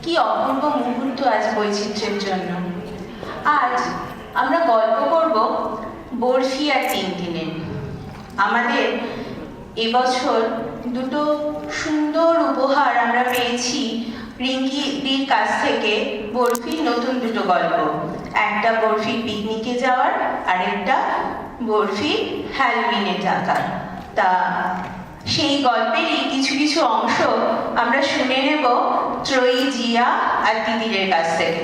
কি অপূর্ব মুহূর্ত আজ বৈচিত্র্যের জন্য। আজ আমরা গল্প করব বরফি আর টিনটিনের। আমাদের এবছর দুটো সুন্দর উপহার আমরা পেয়েছি রিঙ্কিদির কাছ থেকে। বরফির নতুন দুটো গল্প, একটা বরফির পিকনিকে যাওয়ার, আরেকটা বরফির হ্যালোউইনে থাকার। তা সেই গল্পেরই কিছু কিছু অংশ আমরা শুনে নেব ত্রয়ী, জিয়া আর তিতিরের কাছ থেকে।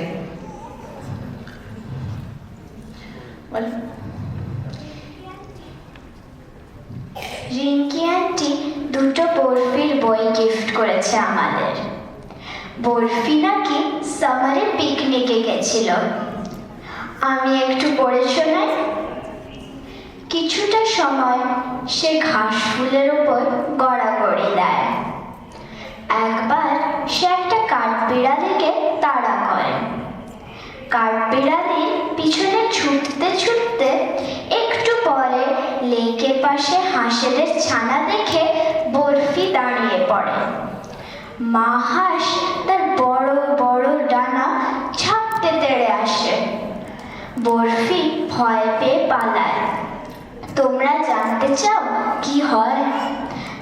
রিঙ্কি আন্টি দুটো বরফির বই গিফট করেছে আমাদের। বরফি নাকি সামারে পিকনিকে গেছিল। আমি একটু পড়ে শোনাই। কিছুটা সময় সে ঘাস ফুলের উপর গড়াগড়ি দেয়। একবার সে একটা কাঠবিড়ালিকে তাড়া করে। কাঠবিড়ালির পিছনে ছুটতে ছুটতে একটু পরে লেকের পাশে হাঁসেদের ছানা দেখে বরফি দাঁড়িয়ে পড়ে। মা হাঁস তার বড় বড় ডানা ঝাপটে তেড়ে আসে। বরফি ভয় পেয়ে পালায়। তোমরা জানতে চাও কি হয়?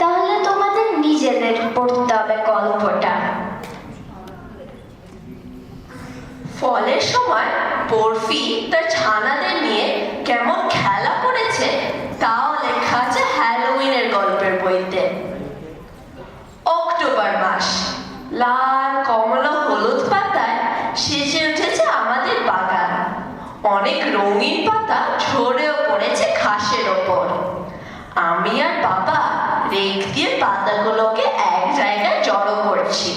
তাহলে তোমাদের নিজেদের পড়তে হবে গল্পটা। ফলের সময় বরফি তার ছানাদের নিয়ে কেমন খেলা করেছে তাও লেখা আছে হ্যালোউইনের গল্পের বইতে। অক্টোবর মাস, লাল কমলা হলুদ পাতায় সেজে উঠেছে আমাদের বাগান। অনেক রঙিন পাতা ঝরেও পড়েছে ঘাসের ওপর। আমি আর বাবা রেক দিয়ে পাতাগুলোকে এক জায়গায় জড়ো করছি।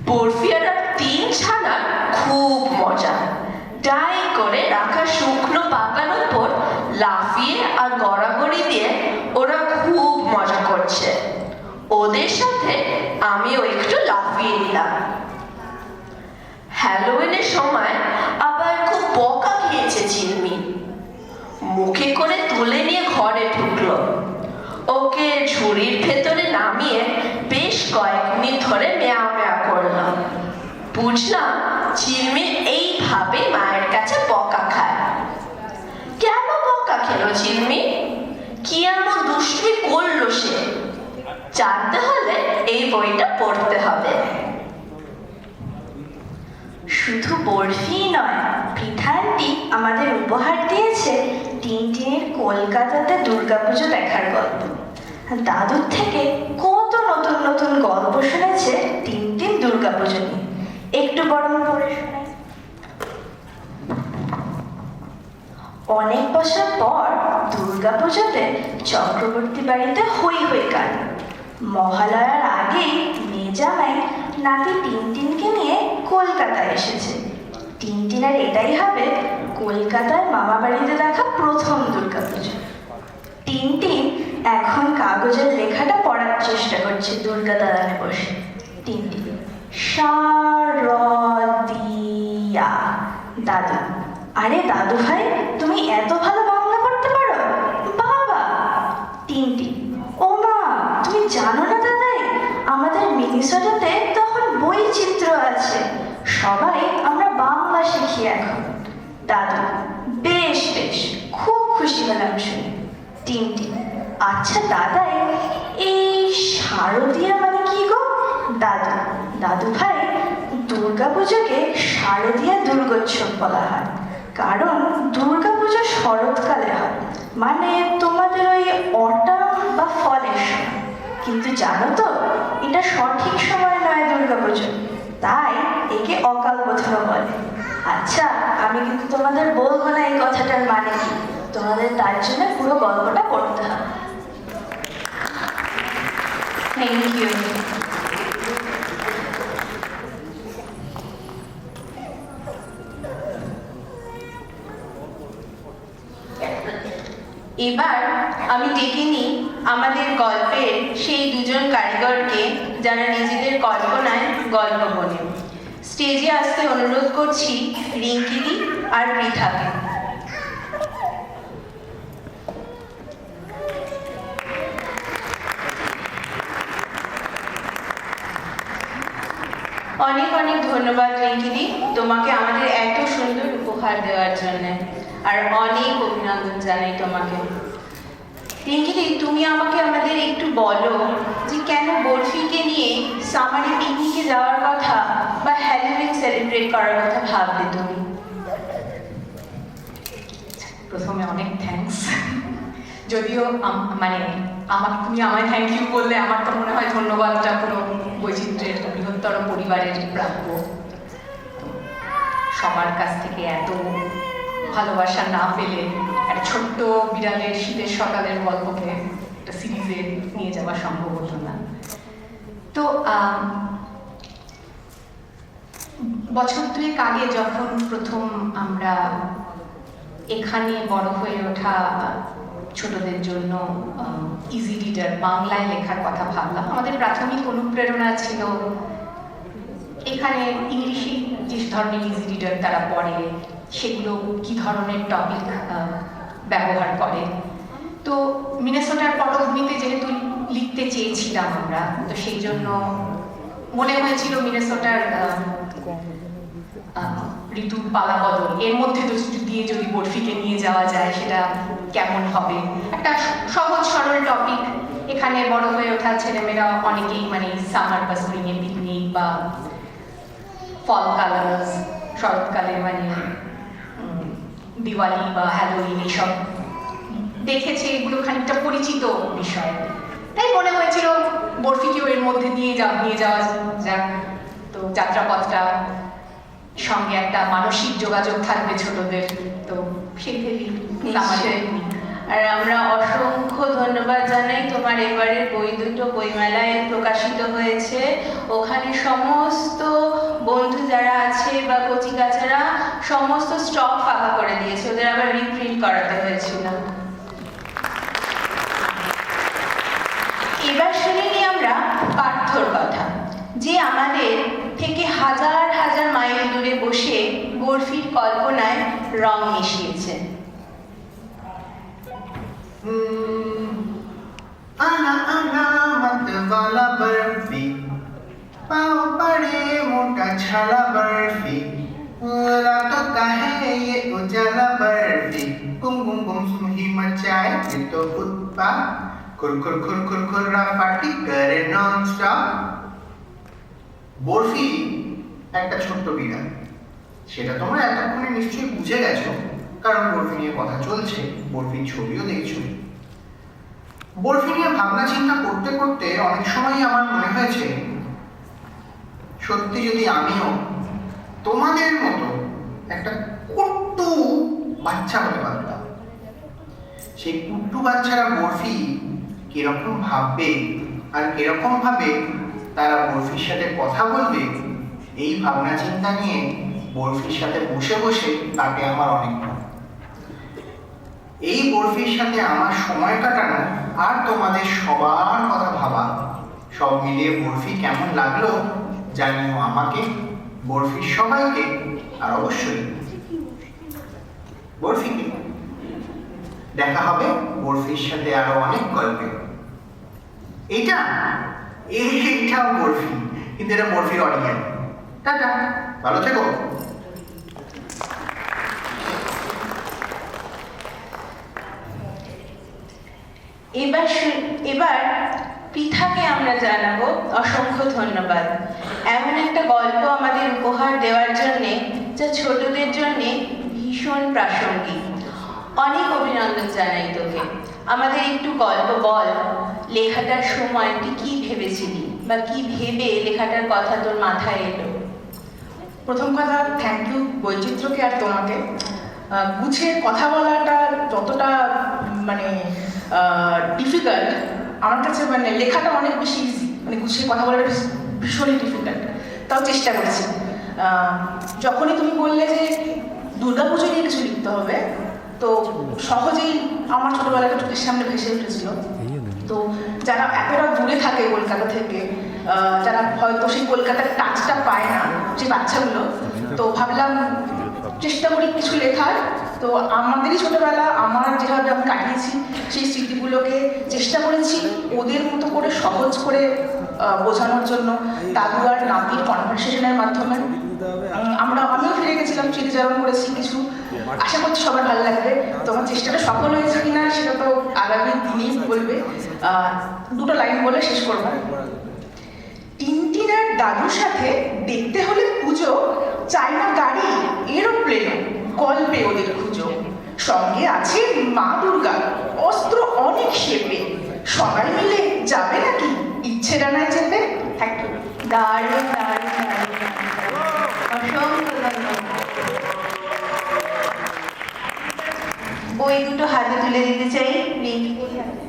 বরফি আর তিন ছানার খুব মজা। ডাই করে রাখা শুকনো পাতার উপর লাফিয়ে আর গড়াগড়ি দিয়ে ওরা খুব মজা করছে। ওদের সাথে আমিও একটু লাফিয়ে নিলাম। হ্যালোউইনের সময় আবার খুব বকা খেয়েছে ঝিলমিল। মুখে করে তুলে নিয়ে ঘরে ঢুকলো। ওকে ঝুড়ির ভেতরে নামিয়ে বেশ কয়েক মিনিট ধরে মেয়া মেয়া করলাম। বুঝলাম ঝিলমিল এইভাবে মায়ের কাছে বকা খায়। কেন বকা খেলো ঝিলমিল? কি এমন দুষ্টুমি করলো সে? জানতে হলে এই বইটা পড়তে হবে। শুধু বরফি নয়, পৃথা আন্টি আমাদের উপহার দিয়েছে টিনটিনের কলকাতাতে দুর্গাপুজো দেখার গল্প। দাদুর থেকে কত নতুন নতুন গল্প শুনেছে টিনটিন দুর্গাপুজো নিয়ে। একটু বরং পড়ে শোনাই। অনেক বছর পর দুর্গাপুজোতে চক্রবর্তী বাড়িতে হই হই কাণ্ড। মহালয়ার আগেই মেজামাই নাতি টিনটিনকে নিয়ে কলকাতায় এসেছে। টিনটিনের এটাই হবে কলকাতায় মামা বাড়িতে দেখা প্রথম দুর্গাপুজো। টিনটিন এখন কাগজের লেখাটা পড়ার চেষ্টা করছে দুর্গা দালানে বসে। টিনটিন শারদিয়া। দাদু: আরে দাদু ভাই, তুমি এত ভালো বাংলা পড়তে পারো? বাবা! টিনটিন: ও মা, তুমি জানো না দাদাই, আমাদের মিনিসোটাতে তখন বৈচিত্র্য আছে, সবাই আমরা বাংলা শিখি এখন। দাদু: বেশ বেশ, খুব খুশি হলাম শুনে। টিনটিন: আচ্ছা দাদাই, এই শারদিয়া মানে কি গো? দাদু: দাদু ভাই, দুর্গাপুজোকে শারদীয়া দুর্গোৎসব বলা হয়, কারণ দুর্গাপুজো শরৎকালে হয়, মানে তোমাদের ওই অটাম বা ফলের সময়। কিন্তু জানো তো, এটা সঠিক সময় নয় দুর্গাপুজো, তাই একে অকাল বোধনও বলে। আচ্ছা, আমি কিন্তু তোমাদের বলবো না এই কথাটার মানে কি, তোমাদের তার জন্য পুরো গল্পটা পড়তে হবে। Thank you. এবার আমি ডেকে নিই আমাদের গল্পের সেই দুজন কারিগরকে যারা নিজেদের কল্পনায় গল্প বলে। স্টেজে আসতে অনুরোধ করছি রিঙ্কিদি আর পৃথাকে। অনেক অনেক ধন্যবাদ রিঙ্কিদি, তোমাকে আমাদের এত সুন্দর উপহার দেওয়ার জন্য, আর অনেক অভিনন্দন জানাই তোমাকে। রিঙ্কিদি, তুমি আমাকে আমাদের একটু বলো যে কেন বরফিকে নিয়ে সামারে পিকনিকে যাওয়ার কথা বা হ্যালোউইন সেলিব্রেট করার কথা ভাবলে তুমি? প্রথমে অনেক থ্যাঙ্কস। যদিও মানে তুমি আমায় থ্যাংক ইউ বললে, আমার তো মনে হয় ধন্যবাদটা পুরো বৈচিত্র্যের বৃহত্তর পরিবারের প্রাপ্য। সবার কাছ থেকে এত ভালোবাসা না পেলে একটা ছোট্ট বিড়ালের শীতের সকালের গল্পকে একটা সিরিজে নিয়ে যাওয়া সম্ভব হতো না। তো বছর দুয়েক আগে যখন প্রথম আমরা এখানে বড় হয়ে ওঠা ছোটদের জন্য ইজি রিডার বাংলায় লেখার কথা ভাবলাম, আমাদের প্রাথমিক অনুপ্রেরণা ছিল এখানে ইংলিশে যে ধরনের ইজি রিডার তারা পড়ে সেগুলো কি ধরনের টপিক ব্যবহার করে। তো মিনেসোটার পটভূমিতে যেহেতু লিখতে চেয়েছিলাম আমরা, তো সেই জন্য মনে হয়েছিল মিনেসোটার ঋতুর পালাবদল এর মধ্যে দিয়ে যদি বরফিকে নিয়ে যাওয়া যায় সেটা কেমন হবে। একটা সহজ সরল টপিক, এখানে বড় হয়ে ওঠা ছেলেমেয়েরা অনেকেই মানে সামার বা স্প্রিংয়ে পিকনিক বা ফল কালার্স, শরৎকালে মানে দিওয়ালি বা হ্যালোউইন এইসব দেখেছে, এগুলো খানিকটা পরিচিত বিষয়। তাই মনে হয়েছিল বরফিকেও এর মধ্যে নিয়ে যাওয়া যাক। তো যাত্রাপথটা সঙ্গে একটা মানসিক যোগাযোগ থাকবে ছোটদের, তো সেই ভেবেই আমাদের। আর আমরা অসংখ্য ধন্যবাদ জানাই, তোমার এবারের বই দুটো বইমেলায় প্রকাশিত হয়েছে, ওখানে সমস্ত বন্ধু যারা আছে বা কচিকাচারা সমস্ত স্টক ফাঁকা করে দিয়েছে, ওদের আবার রিপ্রিন্ট করাতে হয়েছিল। এবার শুনে নিই আমরা পার্থর কথা, যে আমাদের থেকে হাজার হাজার মাইল দূরে বসে বরফির কল্পনায় রং মিশিয়েছে। आना आना मत वाला बर्फी, पाँव पड़े मोटा छाला बर्फी, रातों का है ये उजाला बर्फी, गुम गुम गुम सुम ही मचाए ये तो उत्पात, खुर खुर खुर खुर खुर्रा पार्टी करे नॉन स्टॉप। বরফি একটা ছোট্ট বিড়াল, সেটা তোমরা এতক্ষণে নিশ্চয়ই বুঝে গেছো, কারণ বরফি নিয়ে কথা চলছে, বরফির ছবিও দেখছো। বরফি নিয়ে ভাবনা চিন্তা করতে করতে অনেক সময় আমার মনে হয়েছে সত্যি যদি আমিও তোমাদের মতো একটা কুট্টু বাচ্চা হতে পারতাম, সেই কুট্টু বাচ্চারা বরফি কিরকম ভাববে আর কিরকম ভাবে তারা বরফির সাথে কথা বলবে, এই ভাবনা চিন্তা নিয়ে বরফির সাথে বসে বসে তাকে আমার অনেক ভালো। এই বরফির সাথে আমার সময় কাটানো আর তোমাদের সবার কথা ভাবা, সব মিলিয়ে বরফি কেমন লাগলো জানিও আমাকে, বরফির সবাইকে, আর অবশ্যই বরফিকে। দেখা হবে বরফির সাথে আরো অনেক গল্পে। এইটাও বরফি, কিন্তু এটা বরফির অডিয়েন্স। টাটা, ভালো থেকো। এবার পৃথাকে আমরা জানাবো অসংখ্য ধন্যবাদ, এমন একটা গল্প আমাদের উপহার দেওয়ার জন্যে যা ছোটদের জন্যে ভীষণ প্রাসঙ্গিক। অনেক অভিনন্দন জানাই তোকে। আমাদের একটু গল্প বল, লেখাটার সময় তুই কি ভেবেছিলি বা কি ভেবে লেখাটার কথা তোর মাথায় এলো? প্রথম কথা, থ্যাংক ইউ বৈচিত্র্যকে আর তোমাকে। গুছিয়ে কথা বলাটা যতটা মানে ডিফিকাল্ট, আমার কাছে মানে লেখাটা অনেক বেশি ইজি, মানে গুছিয়ে কথা বলাটা ভীষণই ডিফিকাল্ট, তাও চেষ্টা করেছি। যখনই তুমি বললে যে দুর্গাপুজো নিয়ে কিছু লিখতে হবে, তো সহজেই আমার ছোটবেলাটা চোখের সামনে ভেসে উঠেছিল। তো যারা এতটা দূরে থাকে কলকাতা থেকে, যারা হয়তো সেই কলকাতার টাচটা পায় না, যে বাচ্চাগুলো, তো ভাবলাম চেষ্টা করি কিছু লেখার। তো আমাদেরই ছোটবেলা, আমার যেভাবে আমি কাটিয়েছি সেই স্মৃতিগুলোকে চেষ্টা করেছি ওদের মতো করে সহজ করে বোঝানোর জন্য দাদু আর নাতির কনভারসেশনের মাধ্যমে। আমিও ফিরে গেছিলাম, স্মৃতিচারণ করেছি কিছু। আশা করছি সবার ভালো লাগবে। তোমার চেষ্টাটা সফল হয়েছে কিনা সেটা তো আগামী দিনেই বলবে। দুটো লাইন বলে শেষ করবো। টিনটিন আর দাদুর সাথে দেখতে হলে পুজো, চাই না গাড়ি এরোপ্লেন, গল্পে ওদের খুঁজো। সঙ্গে আছে মা দুর্গা, অস্ত্র অনেক শেপে। সবাই মিলে যাবে নাকি ইচ্ছে ডানায় চেপে? Thank you. দারুণ দারুণ দারুণ, অসংখ্য ধন্যবাদ। বই দুটো হাতে তুলে দিতে চাই রিঙ্কিদির হাতে।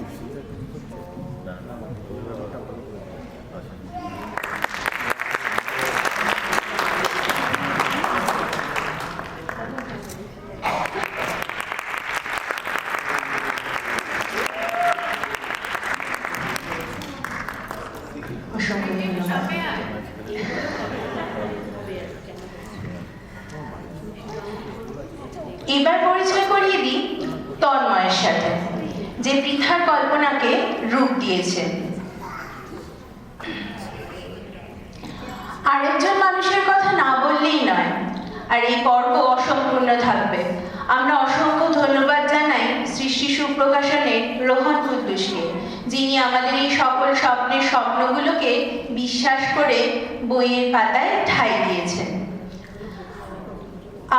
অসংখ্য ধন্যবাদ। এবার পরিচয় করিয়ে দিই তন্ময়ের সাথে, যে পৃথার কল্পনাকে রূপ দিয়েছে। আরেকজন মানুষের কথা না বললেই নয়, আর এই পর্ব অসম্পূর্ণ থাকবে। আমরা অসংখ্য ধন্যবাদ জানাই সৃষ্টি সুপ্রকাশনের রোহন কুদ্দুসকে, যিনি আমাদের এই সকল স্বপ্নের স্বপ্নগুলোকে বিশ্বাস করে বইয়ের পাতায় ঠাঁই দিয়েছেন।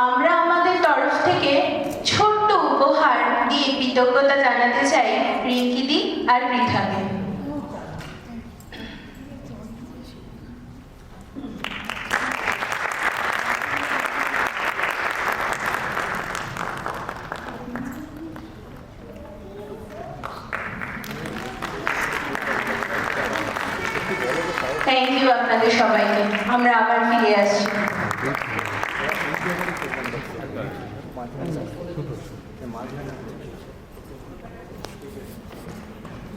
আমরা আমাদের তরফ থেকে ছোট্ট উপহার দিয়ে কৃতজ্ঞতা জানাতে চাই রিঙ্কিদি আর পৃথাকে। থ্যাংক ইউ আপনাদের সবাইকে। আমরা আবার ফিরে আসছি।